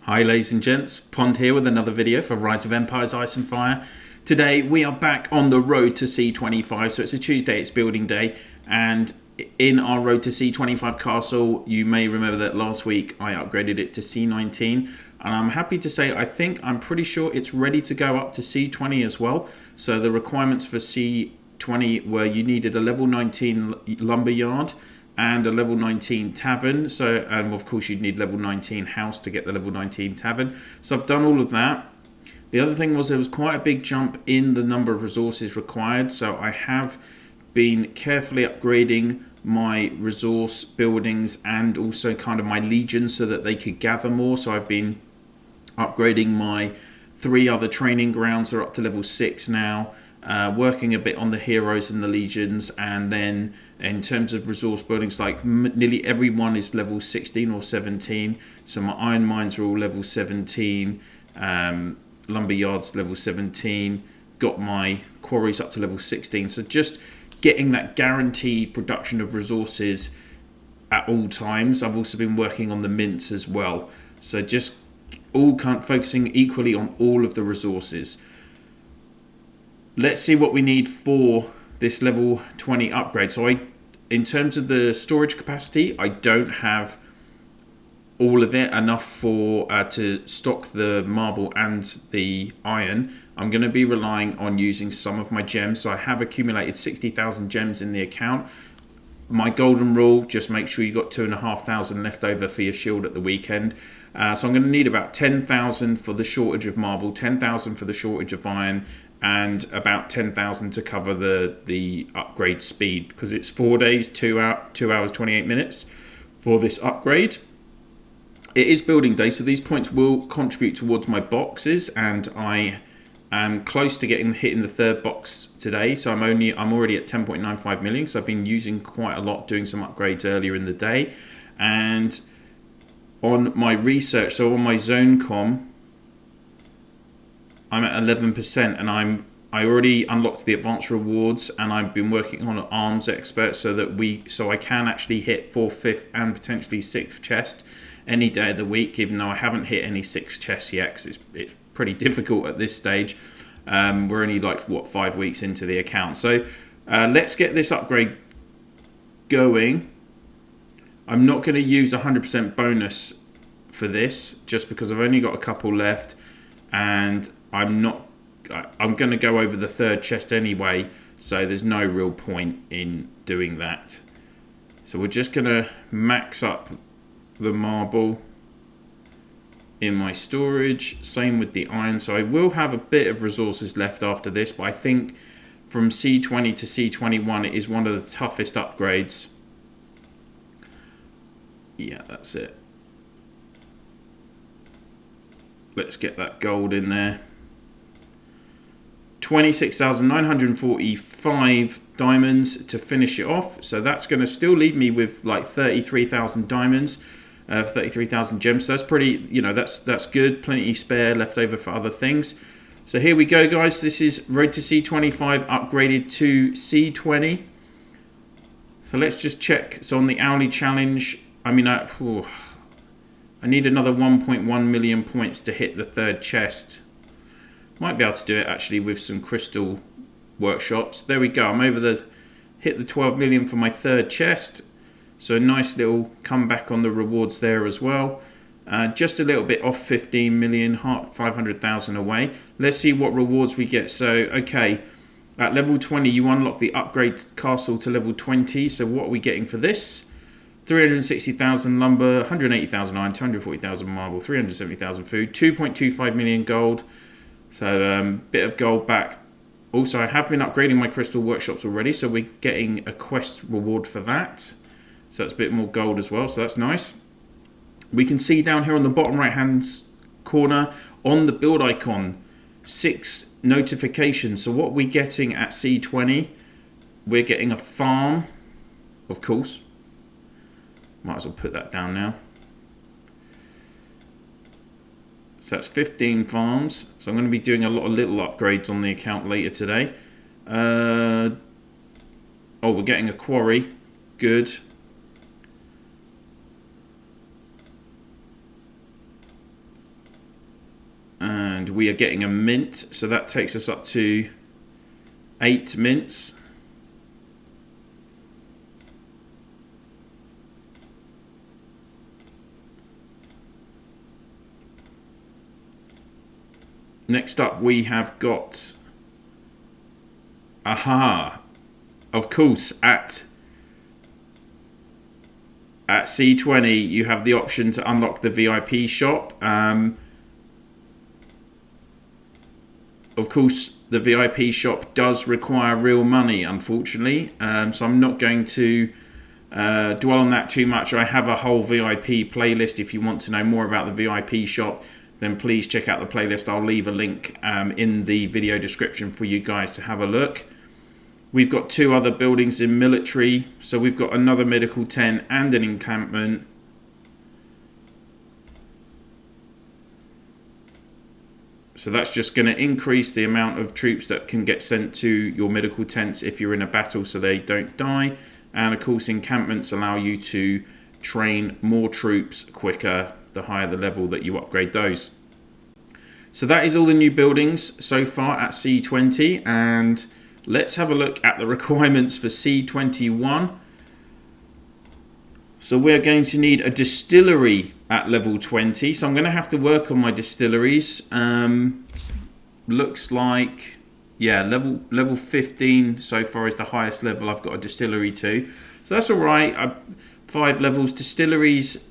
Hi ladies and gents, Pond here with another video for Rise of Empires Ice and Fire. Today we are back on the road to C25, so it's a Tuesday, it's building day, and in our road to C25 castle, you may remember that last week I upgraded it to C19, and I'm happy to say I'm pretty sure it's ready to go up to C20 as well. So the requirements for C20 were you needed a level 19 lumber yard and a level 19 tavern, and of course you'd need level 19 house to get the level 19 tavern. So I've done all of that. The other thing was there was quite a big jump in the number of resources required, so I have been carefully upgrading my resource buildings and also kind of my legions so that they could gather more. So I've been upgrading my 3 other training grounds, they're up to level 6 now. Working a bit on the heroes and the legions, and then in terms of resource buildings, like nearly everyone is level 16 or 17. So my iron mines are all level 17, lumber yards level 17, got my quarries up to level 16. So just getting that guaranteed production of resources at all times. I've also been working on the mints as well, so just all focusing equally on all of the resources. Let's see what we need for this level 20 upgrade. So in terms of the storage capacity, I don't have all of it enough for to stock the marble and the iron. I'm going to be relying on using some of my gems. So I have accumulated 60,000 gems in the account. My golden rule, just make sure you got 2,500 left over for your shield at the weekend. So I'm going to need about 10,000 for the shortage of marble, 10,000 for the shortage of iron, and about 10,000 to cover the upgrade speed, because it's 4 days, 2 hours 28 minutes for this upgrade. It is building day, so these points will contribute towards my boxes, and I am close to hitting the 3rd box today. So I'm already at 10.95 million. So I've been using quite a lot, doing some upgrades earlier in the day. And on my research, so on my zone com, I'm at 11%, and I already unlocked the advanced rewards, and I've been working on an arms expert so I can actually hit 4th, 5th, and potentially 6th chest any day of the week. Even though I haven't hit any 6th chests yet, 'cause it's pretty difficult at this stage. We're only like 5 weeks into the account. So let's get this upgrade going. I'm not going to use 100% bonus for this, just because I've only got a couple left, and I'm going to go over the 3rd chest anyway, so there's no real point in doing that. So we're just going to max up the marble in my storage, same with the iron. So I will have a bit of resources left after this, but I think from C20 to C21 it is one of the toughest upgrades. Yeah, that's it. Let's get that gold in there. 26,945 diamonds to finish it off. So that's going to still leave me with like 33,000 diamonds, 33,000 gems. So that's pretty, that's good. Plenty spare left over for other things. So here we go, guys. This is Road to C25 upgraded to C20. So let's just check. So on the hourly challenge, I need another 1.1 million points to hit the 3rd chest. Might be able to do it actually with some crystal workshops. There we go. I'm hit the 12 million for my 3rd chest. So a nice little comeback on the rewards there as well. Just a little bit off 15 million, 500,000 away. Let's see what rewards we get. So, okay, at level 20, you unlock the upgrade castle to level 20. So what are we getting for this? 360,000 lumber, 180,000 iron, 240,000 marble, 370,000 food, 2.25 million gold. So bit of gold back. Also, I have been upgrading my crystal workshops already, so we're getting a quest reward for that. So it's a bit more gold as well, so that's nice. We can see down here on the bottom right hand corner on the build icon 6 notifications. So what are we getting at C20? We're getting a farm, of course. Might as well put that down now. So that's 15 farms. So I'm going to be doing a lot of little upgrades on the account later today. Oh, we're getting a quarry. Good. And we are getting a mint, so that takes us up to 8 mints. Next up we have got, of course, at C20 you have the option to unlock the VIP shop. Of course, the VIP shop does require real money, unfortunately, so I'm not going to dwell on that too much. I have a whole VIP playlist. If you want to know more about the VIP shop, then please check out the playlist. I'll leave a link in the video description for you guys to have a look. We've got 2 other buildings in military, so we've got another medical tent and an encampment. So that's just going to increase the amount of troops that can get sent to your medical tents if you're in a battle, so they don't die. And of course, encampments allow you to train more troops quicker the higher the level that you upgrade those. So that is all the new buildings so far at C20, and let's have a look at the requirements for C21. So we're going to need a distillery at level 20, so I'm going to have to work on my distilleries. Looks like, yeah, level 15 so far is the highest level I've got a distillery to, so that's all right. 5 levels. Distilleries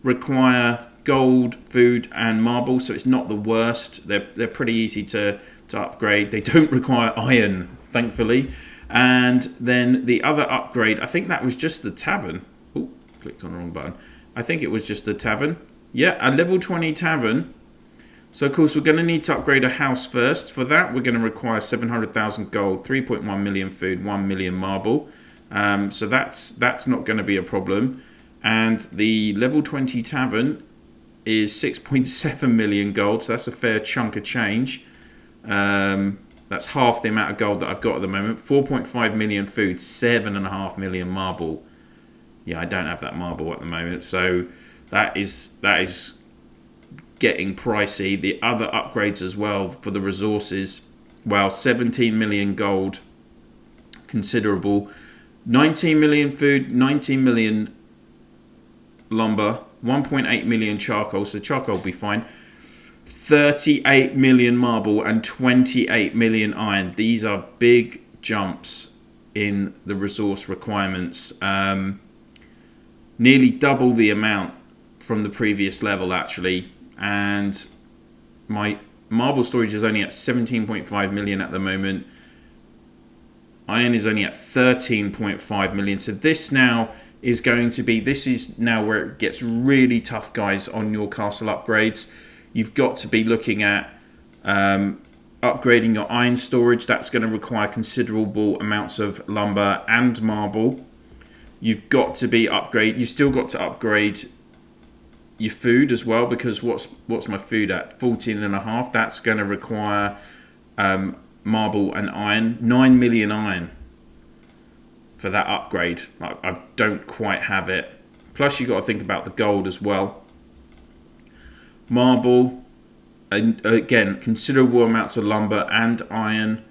require gold, food and marble, so it's not the worst. They're pretty easy to upgrade. They don't require iron, thankfully. And then the other upgrade, I think that was just the tavern. Oh, clicked on the wrong button. I think it was just the tavern. Yeah, a level 20 tavern. So of course we're going to need to upgrade a house first. For that we're going to require 700,000 gold, 3.1 million food, 1 million marble. So that's not going to be a problem. And the level 20 tavern is 6.7 million gold, so that's a fair chunk of change. That's half the amount of gold that I've got at the moment. 4.5 million food, 7.5 million marble. Yeah, I don't have that marble at the moment, so that is getting pricey. The other upgrades as well for the resources, well, 17 million gold, considerable. 19 million food, 19 million lumber, 1.8 million charcoal, so charcoal will be fine. 38 million marble and 28 million iron. These are big jumps in the resource requirements. Nearly double the amount from the previous level, actually. And my marble storage is only at 17.5 million at the moment. Iron is only at 13.5 million. So this now is going to be, this is now where it gets really tough, guys, on your castle upgrades. You've got to be looking at upgrading your iron storage. That's going to require considerable amounts of lumber and marble. You've got to be you've still got to upgrade your food as well, because what's my food at? 14.5. That's going to require marble and iron. 9 million iron for that upgrade. I don't quite have it. Plus you've got to think about the gold as well. Marble, and again, considerable amounts of lumber and iron,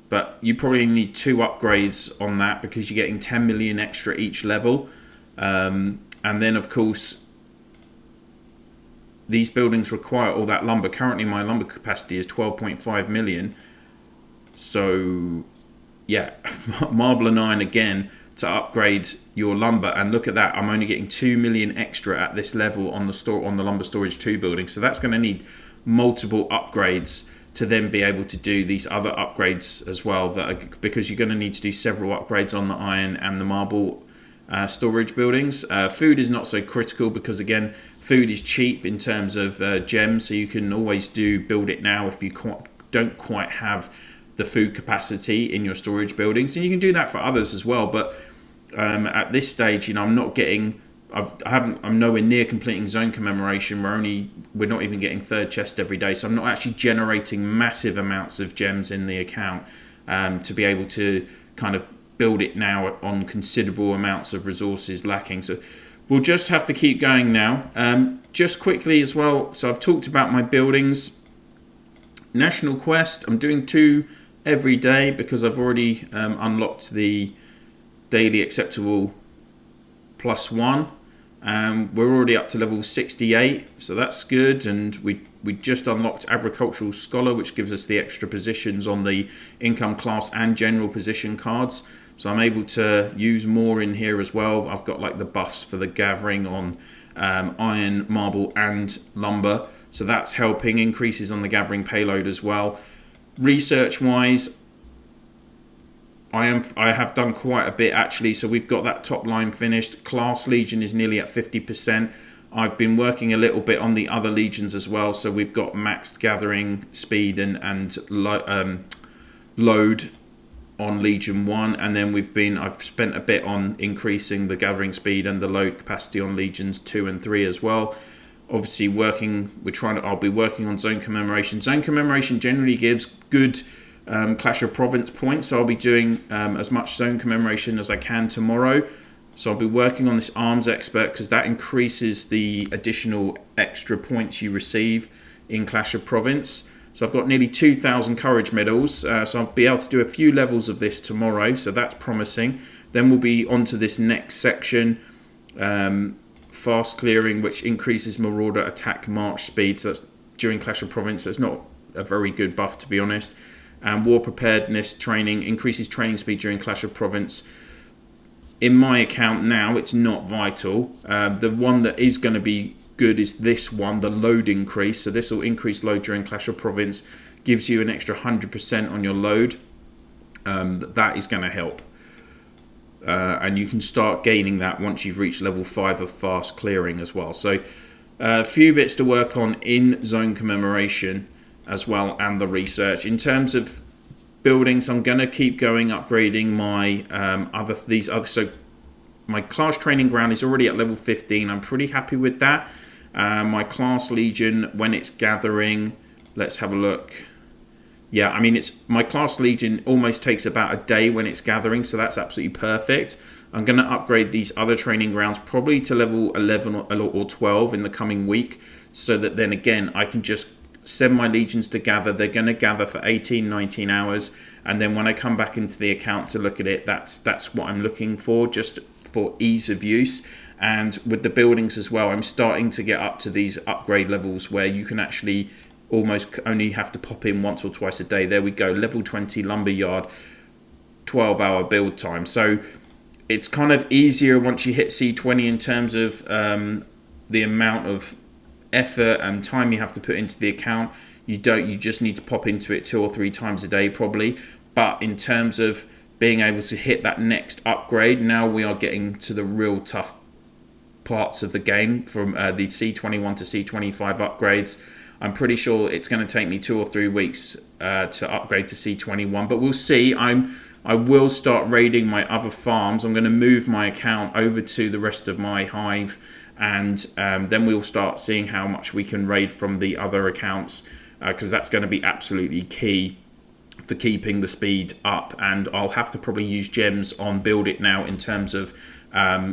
but you probably need 2 upgrades on that because you're getting 10 million extra each level. And then of course these buildings require all that lumber. Currently my lumber capacity is 12.5 million. So yeah, marble and iron again to upgrade your lumber, and look at that, I'm only getting 2 million extra at this level on the lumber storage 2 building. So that's going to need multiple upgrades to then be able to do these other upgrades as well, because you're going to need to do several upgrades on the iron and the marble storage buildings. Food is not so critical because again, food is cheap in terms of gems, so you can always build it now if you don't quite have the food capacity in your storage buildings, and you can do that for others as well. But at this stage, you know, I'm nowhere near completing zone commemoration. We're not even getting 3rd chest every day, so I'm not actually generating massive amounts of gems in the account to be able to kind of build it now on considerable amounts of resources lacking. So we'll just have to keep going now. Just quickly as well, so I've talked about my buildings. National Quest, I'm doing 2 every day because I've already unlocked the daily acceptable +1. We're already up to level 68, so that's good. And we just unlocked Agricultural Scholar, which gives us the extra positions on the income class and general position cards. So I'm able to use more in here as well. I've got like the buffs for the gathering on iron, marble and lumber. So that's helping. Increases on the gathering payload as well. Research wise, I have done quite a bit actually. So we've got that top line finished. Class Legion is nearly at 50%. I've been working a little bit on the other legions as well. So we've got maxed gathering speed and load on Legion 1, and then I've spent a bit on increasing the gathering speed and the load capacity on Legions 2 and 3 as well. Obviously I'll be working on Zone Commemoration. Zone Commemoration generally gives good Clash of Province points, so I'll be doing as much Zone Commemoration as I can tomorrow. So I'll be working on this Arms Expert because that increases the additional extra points you receive in Clash of Province. So I've got nearly 2,000 courage medals, so I'll be able to do a few levels of this tomorrow, so that's promising. Then we'll be on to this next section, fast clearing, which increases Marauder attack march speed. So that's during Clash of Province. That's not a very good buff, to be honest. And war preparedness training increases training speed during Clash of Province. In my account now, it's not vital. The one that is going to be good is this one, the load increase. So this will increase load during Clash of Province, gives you an extra 100% on your load. That is going to help. And you can start gaining that once you've reached level 5 of fast clearing as well. So a few bits to work on in Zone Commemoration as well, and the research. In terms of buildings, I'm going to keep going upgrading my so my class training ground is already at level 15. I'm pretty happy with that. My class Legion, when it's gathering, let's have a look. Yeah, I mean, my class Legion almost takes about a day when it's gathering, so that's absolutely perfect. I'm going to upgrade these other training grounds probably to level 11 or 12 in the coming week, so that then again I can just send my legions to gather. They're going to gather for 18-19 hours, and then when I come back into the account to look at it, that's what I'm looking for, just for ease of use. And with the buildings as well, I'm starting to get up to these upgrade levels where you can actually almost only have to pop in once or twice a day. There we go, level 20 lumberyard, 12-hour build time. So it's kind of easier once you hit C20 in terms of the amount of effort and time you have to put into the account. You just need to pop into it 2 or 3 times a day probably. But in terms of being able to hit that next upgrade, now we are getting to the real tough parts of the game, from the C21 to C25 upgrades. I'm pretty sure it's going to take me 2 or 3 weeks to upgrade to C21, but we'll see. I will start raiding my other farms. I'm going to move my account over to the rest of my hive, and then we'll start seeing how much we can raid from the other accounts, because that's going to be absolutely key for keeping the speed up. And I'll have to probably use gems on Build It now in terms of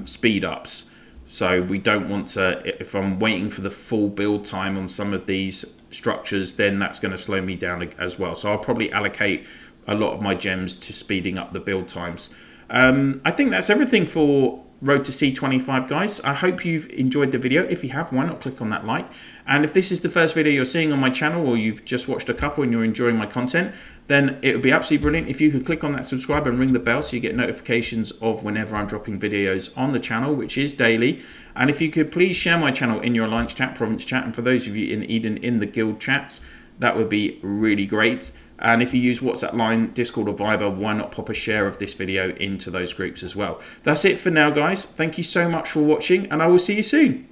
speed ups. So we don't want to, if I'm waiting for the full build time on some of these structures, then that's going to slow me down as well. So I'll probably allocate a lot of my gems to speeding up the build times. I think that's everything for Road to C25, guys. I hope you've enjoyed the video. If you have, why not click on that like? And if this is the first video you're seeing on my channel, or you've just watched a couple and you're enjoying my content, then it would be absolutely brilliant if you could click on that subscribe and ring the bell so you get notifications of whenever I'm dropping videos on the channel, which is daily. And if you could please share my channel in your Alliance chat, Province chat, and for those of you in Eden, in the guild chats, that would be really great. And if you use WhatsApp line, Discord or Viber, why not pop a share of this video into those groups as well. That's it for now, guys. Thank you so much for watching, and I will see you soon.